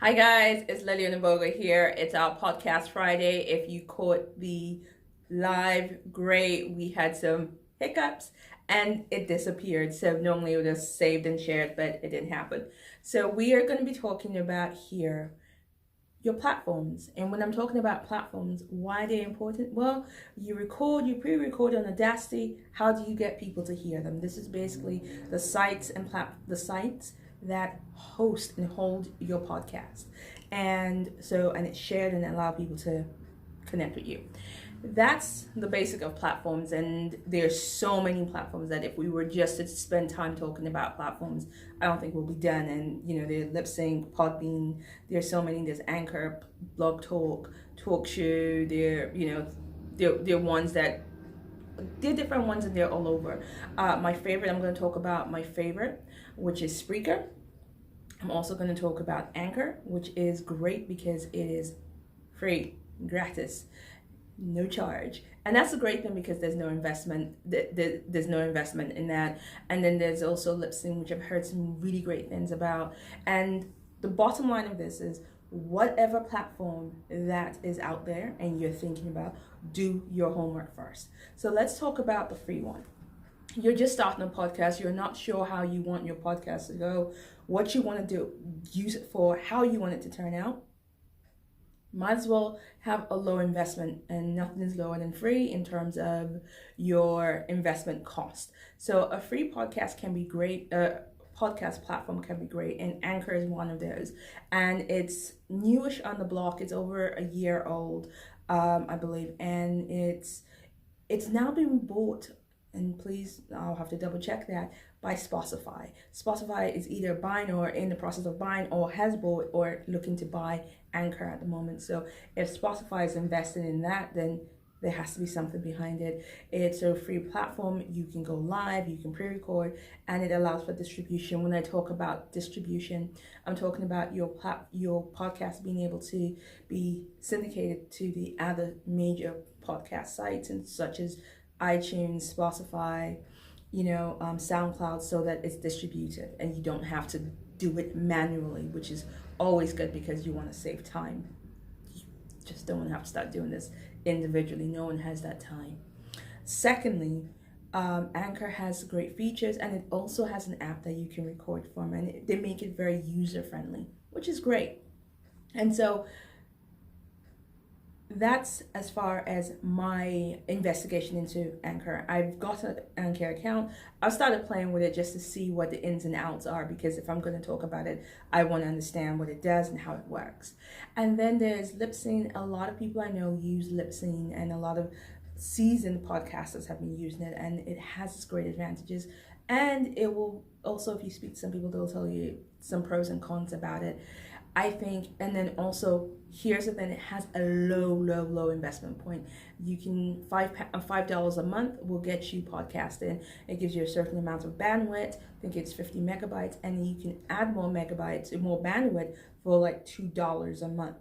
Hi guys, it's Liliana Boga here. It's our podcast Friday. If you caught the live, great. We had some hiccups and it disappeared. So normally it would have saved and shared, but it didn't happen. So we are going to be talking about here your platforms. And when I'm talking about platforms, why they're important? Well, you pre-record on Audacity. How do you get people to hear them? This is basically the sites and the sites that host and hold your podcast. And it's shared and allow people to connect with you. That's the basic of platforms, and there's so many platforms that if we were just to spend time talking about platforms, I don't think we'll be done. And there's Lip-Sync, Podbean, there's so many. There's Anchor, Blog Talk, TalkShoe. They're ones that they're different ones, and they're all over. My favorite, I'm going to talk about my favorite, which is Spreaker. I'm also going to talk about Anchor, which is great because it is free, gratis, no charge. And that's a great thing because there's no investment. There's no investment in that. And then there's also Lip-Sync, which I've heard some really great things about. And the bottom line of this is whatever platform that is out there and you're thinking about, do your homework first. So let's talk about the free one. You're just starting a podcast. You're not sure how you want your podcast to go, what you want to do, use it for, how you want it to turn out. Might as well have a low investment, and nothing is lower than free in terms of your investment cost. So a free podcast can be great. Podcast platform can be great, and Anchor is one of those. And it's newish on the block. It's over a year old, I believe, and it's now been bought, and please, I'll have to double check that, by Spotify. Spotify is either buying or in the process of buying or has bought or looking to buy Anchor at the moment. So if Spotify is invested in that, then there has to be something behind it. It's a free platform. You can go live, you can pre-record, and it allows for distribution. When I talk about distribution, I'm talking about your podcast being able to be syndicated to the other major podcast sites, and such as iTunes, Spotify, SoundCloud, so that it's distributed and you don't have to do it manually, which is always good because you want to save time. You just don't want to have to start doing this individually. No one has that time. Secondly, Anchor has great features, and it also has an app that you can record from, and they make it very user friendly, which is great. And so that's as far as my investigation into Anchor. I've got an Anchor account. I've started playing with it just to see what the ins and outs are, because if I'm going to talk about it, I want to understand what it does and how it works. And then there's Lip-Sync. A lot of people I know use Lip-Sync, and a lot of seasoned podcasters have been using it, and it has its great advantages. And it will also, if you speak to some people, they'll tell you some pros and cons about it, I think. And then also, here's the thing: it has a low investment point. You can $5 a month will get you podcasting. It gives you a certain amount of bandwidth. I think it's 50 megabytes, and you can add more megabytes and more bandwidth for like $2 a month.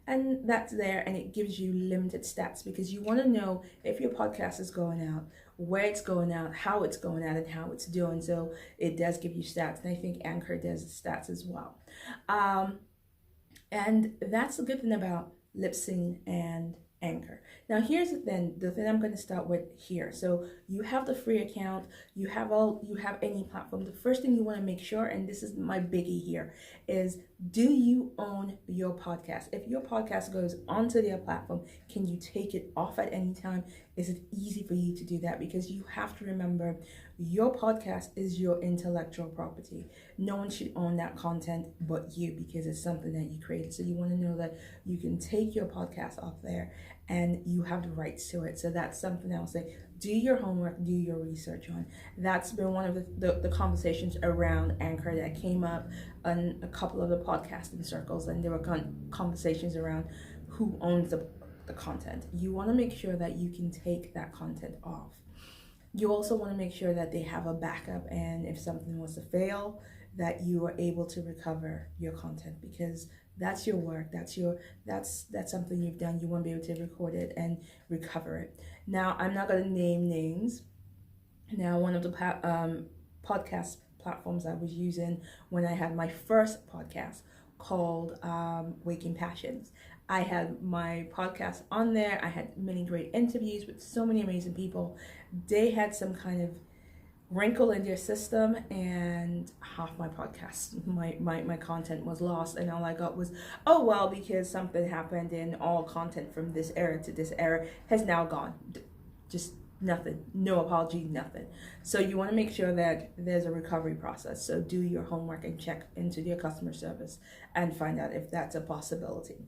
And that's there, and it gives you limited stats because you want to know if your podcast is going out, where it's going out, how it's going out, and how it's doing. So it does give you stats, and I think Anchor does stats as well. And that's the good thing about Lip-Sync and Anchor. Now here's the thing I'm going to start with here. So you have the free account, you have any platform. The first thing you want to make sure, and this is my biggie here, is do you own your podcast? If your podcast goes onto their platform, can you take it off at any time? Is it easy for you to do that? Because you have to remember, your podcast is your intellectual property. No one should own that content but you, because it's something that you created. So you want to know that you can take your podcast off there and you have the rights to it. So that's something I'll say, do your homework, do your research on. That's been one of the conversations around Anchor that came up on a couple of the podcasting circles, and there were conversations around who owns the content. You want to make sure that you can take that content off. You also want to make sure that they have a backup, and if something was to fail, that you are able to recover your content, because that's your work. That's something you've done. You want to be able to record it and recover it. Now, I'm not going to name names. Now, one of the podcast platforms I was using when I had my first podcast called Waking Passions. I had my podcast on there. I had many great interviews with so many amazing people. They had some kind of wrinkle in their system, and half my podcast, my content was lost, and all I got was, oh well, because something happened and all content from this era to this era has now gone. Just nothing, no apology, nothing. So you want to make sure that there's a recovery process. So do your homework and check into your customer service and find out if that's a possibility.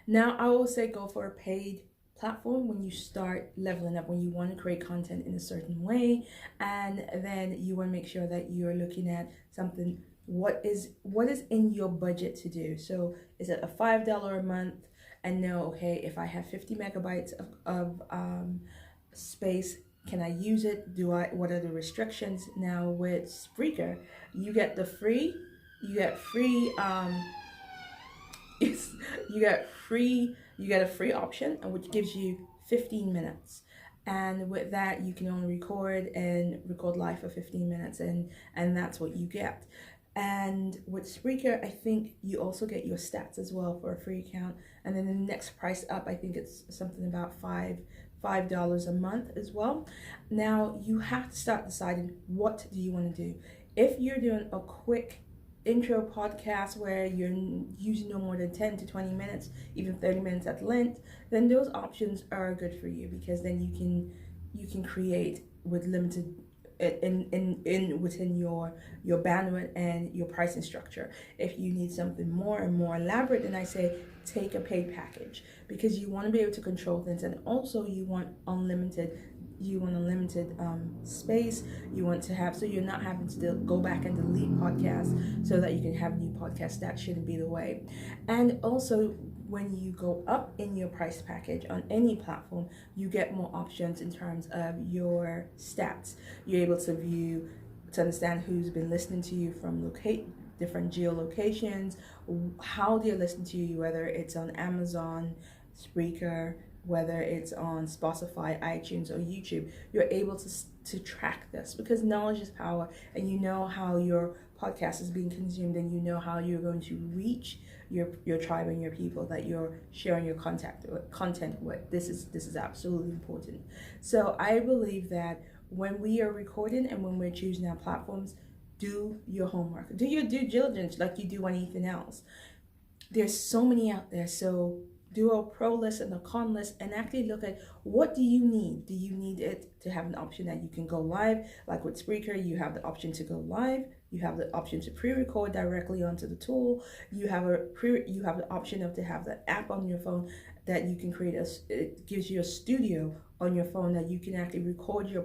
Now I will say go for a paid platform when you start leveling up, when you want to create content in a certain way, and then you want to make sure that you're looking at something, what is in your budget to do. So is it a $5 a month, and know, okay, if I have 50 megabytes of space, can I use it? What are the restrictions? Now with Spreaker, you get free you get a free option, which gives you 15 minutes. And with that, you can only record live for 15 minutes, and that's what you get. And with Spreaker, I think you also get your stats as well for a free account. And then the next price up, I think it's something about $5 a month as well. Now you have to start deciding, what do you want to do? If you're doing a quick intro podcast where you're using no more than 10 to 20 minutes, even 30 minutes at length, then those options are good for you, because then you can create with limited within your bandwidth and your pricing structure. If you need something more and more elaborate, then I say take a paid package, because you want to be able to control things, and also you want unlimited space. You want to have, so you're not having to go back and delete podcasts so that you can have new podcasts. That shouldn't be the way. And also, when you go up in your price package on any platform, you get more options in terms of your stats. You're able to understand who's been listening to you from different geolocations, how they're listening to you, whether it's on Amazon, Spreaker, whether it's on Spotify, iTunes, or YouTube. You're able to track this, because knowledge is power, and you know how your podcast is being consumed, and you know how you're going to reach your tribe and your people that you're sharing your content with. This is absolutely important. So I believe that when we are recording and when we're choosing our platforms, do your homework, do your due diligence like you do anything else. There's so many out there, so do a pro list and a con list, and actually look at, what do you need? Do you need it to have an option that you can go live? Like with Spreaker, you have the option to go live. You have the option to pre-record directly onto the tool. You have the option to have the app on your phone that you can create. It gives you a studio on your phone that you can actually record your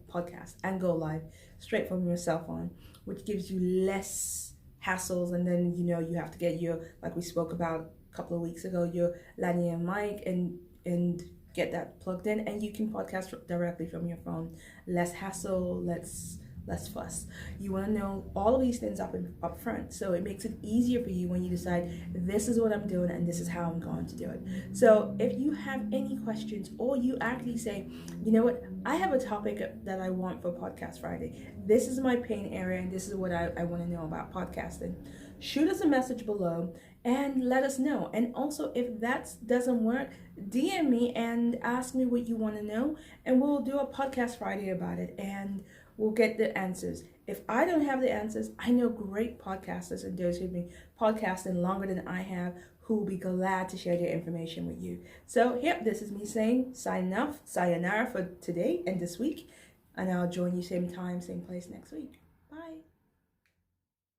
podcast and go live straight from your cell phone, which gives you less hassles. And then you have to get like we spoke about couple of weeks ago, your Lanyard mic and get that plugged in, and you can podcast directly from your phone. Less hassle, less fuss. You want to know all of these things up front, so it makes it easier for you when you decide, this is what I'm doing and this is how I'm going to do it. So if you have any questions, or you actually say, you know what, I have a topic that I want for Podcast Friday, this is my pain area and this is what I want to know about podcasting, shoot us a message below and let us know. And also, if that doesn't work, DM me and ask me what you want to know, and we'll do a Podcast Friday about it, and we'll get the answers. If I don't have the answers, I know great podcasters and those who've been podcasting longer than I have, who will be glad to share their information with you. So this is me saying sayonara for today and this week, and I'll join you same time, same place next week.